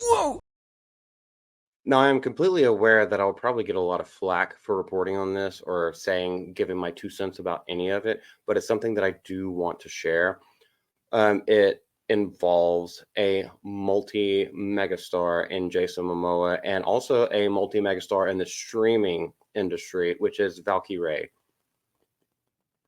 Whoa! Now, I am completely aware that I'll probably get a lot of flack for reporting on this or giving my 2 cents about any of it, but it's something that I do want to share. It involves a multi megastar in Jason Momoa and also a multi megastar in the streaming industry, which is Valkyrae.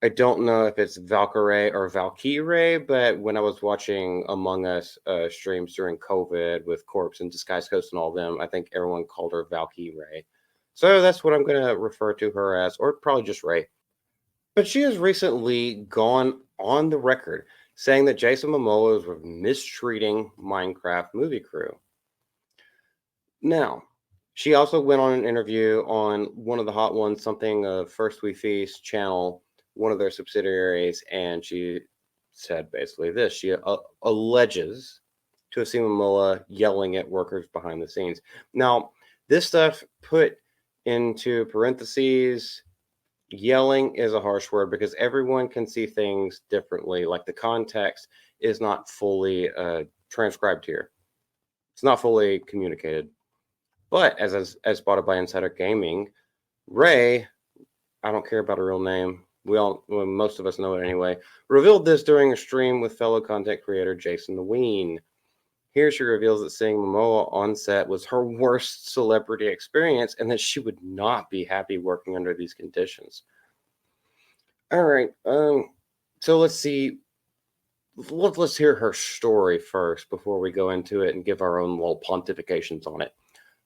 I don't know if it's Valkyrae or Valkyrae, but when I was watching Among Us streams during COVID with Corpse and Disguise Ghost and all them, I think everyone called her Valkyrae. So that's what I'm going to refer to her as, or probably just Ray. But she has recently gone on the record saying that Jason Momoa was mistreating Minecraft movie crew. Now, she also went on an interview on one of the hot ones, something First We Feast channel, one of their subsidiaries, and she said basically this: she alleges to have seen Momoa yelling at workers behind the scenes. Now, this stuff put into parentheses, yelling is a harsh word because everyone can see things differently. Like the context is not fully transcribed here; it's not fully communicated. But as spotted by Insider Gaming, Ray, I don't care about her real name. Well, most of us know it anyway, revealed this during a stream with fellow content creator Jason the Ween. Here she reveals that seeing Momoa on set was her worst celebrity experience and that she would not be happy working under these conditions. All right, so let's see. Let's hear her story first before we go into it and give our own little pontifications on it.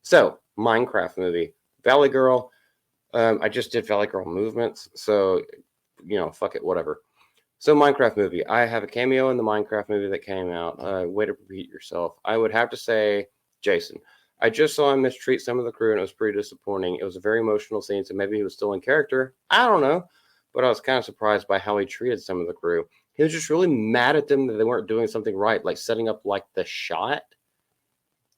So, Minecraft movie, Valley Girl. I just did Valley Girl movements, so fuck it, whatever. So, Minecraft movie. I have a cameo in the Minecraft movie that came out. Way to repeat yourself. I would have to say, Jason. I just saw him mistreat some of the crew, and it was pretty disappointing. It was a very emotional scene, so maybe he was still in character. I don't know, but I was kind of surprised by how he treated some of the crew. He was just really mad at them that they weren't doing something right, like setting up like the shot.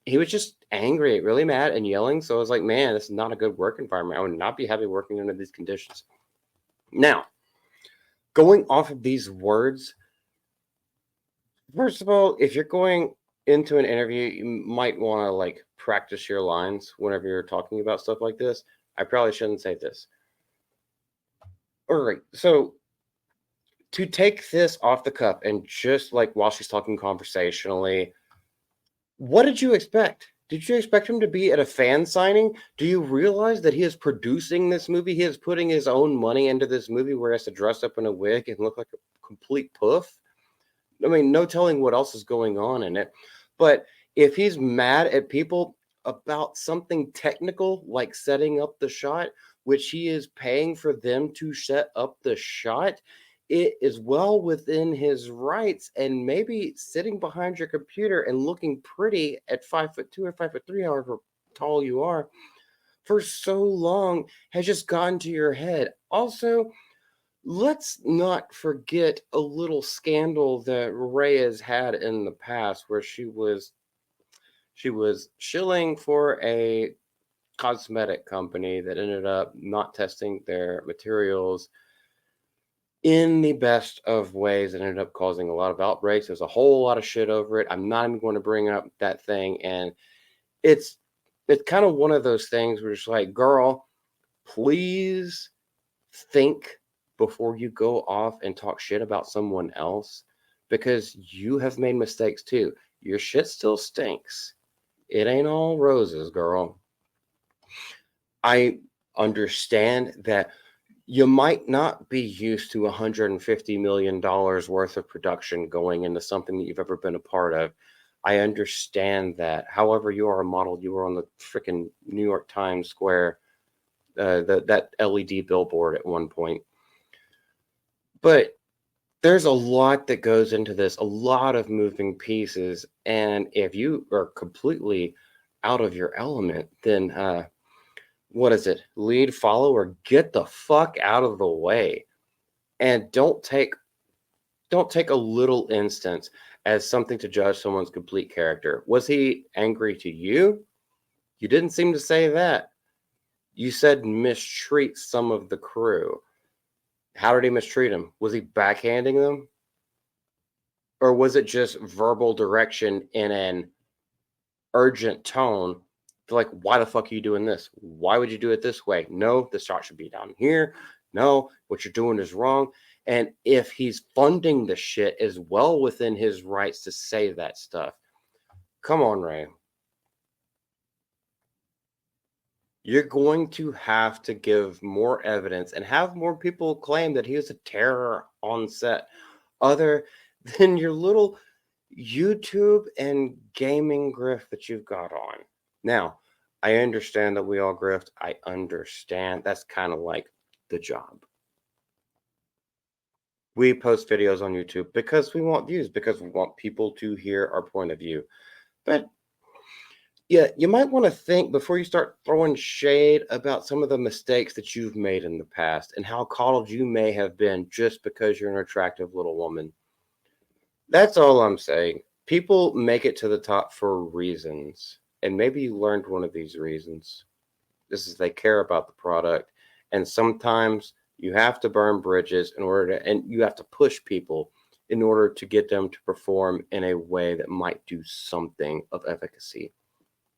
He was just angry, really mad, and yelling. So I was like, man, this is not a good work environment. I would not be happy working under these conditions. Now, going off of these words, first of all, if you're going into an interview, you might want to like practice your lines whenever you're talking about stuff like this. I probably shouldn't say this. All right. So to take this off the cuff and just like while she's talking conversationally, what did you expect? Did you expect him to be at a fan signing? Do you realize that he is producing this movie? He is putting his own money into this movie where he has to dress up in a wig and look like a complete poof. I mean, no telling what else is going on in it. But if he's mad at people about something technical like setting up the shot, which he is paying for them to set up the shot, it is well within his rights. And maybe sitting behind your computer and looking pretty at 5'2" or 5'3", however tall you are, for so long has just gone to your head. Also, let's not forget a little scandal that Ray has had in the past where she was shilling for a cosmetic company that ended up not testing their materials in the best of ways and ended up causing a lot of outbreaks. There's a whole lot of shit over it. I'm not even going to bring up that thing. And it's it's kind of one of those things where it's like, girl, please think before you go off and talk shit about someone else because you have made mistakes too. Your shit still stinks. It ain't all roses, girl. I understand that you might not be used to $150 million worth of production going into something that you've ever been a part of. I understand that. However, you are a model. You were on the freaking New York Times Square, that LED billboard at one point. But there's a lot that goes into this, a lot of moving pieces. And if you are completely out of your element, then what is it? Lead, follow, or get the fuck out of the way. And don't take a little instance as something to judge someone's complete character. Was he angry to you? You didn't seem to say that. You said mistreat some of the crew. How did he mistreat them? Was he backhanding them? Or was it just verbal direction in an urgent tone. They're like, why the fuck are you doing this? Why would you do it this way? No, the shot should be down here. No, what you're doing is wrong. And if he's funding the shit, is well within his rights to say that stuff. Come on, Ray. You're going to have to give more evidence and have more people claim that he was a terror on set, other than your little YouTube and gaming grift that you've got on. Now, I understand that we all grift. I understand. That's kind of like the job. We post videos on YouTube because we want views, because we want people to hear our point of view. But yeah, you might want to think before you start throwing shade about some of the mistakes that you've made in the past and how coddled you may have been just because you're an attractive little woman. That's all I'm saying. People make it to the top for reasons, and maybe you learned one of these reasons. This is they care about the product, and sometimes you have to burn bridges in order to, and you have to push people in order to get them to perform in a way that might do something of efficacy.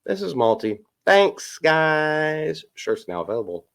This is Malty. Thanks, guys. Shirt's now available.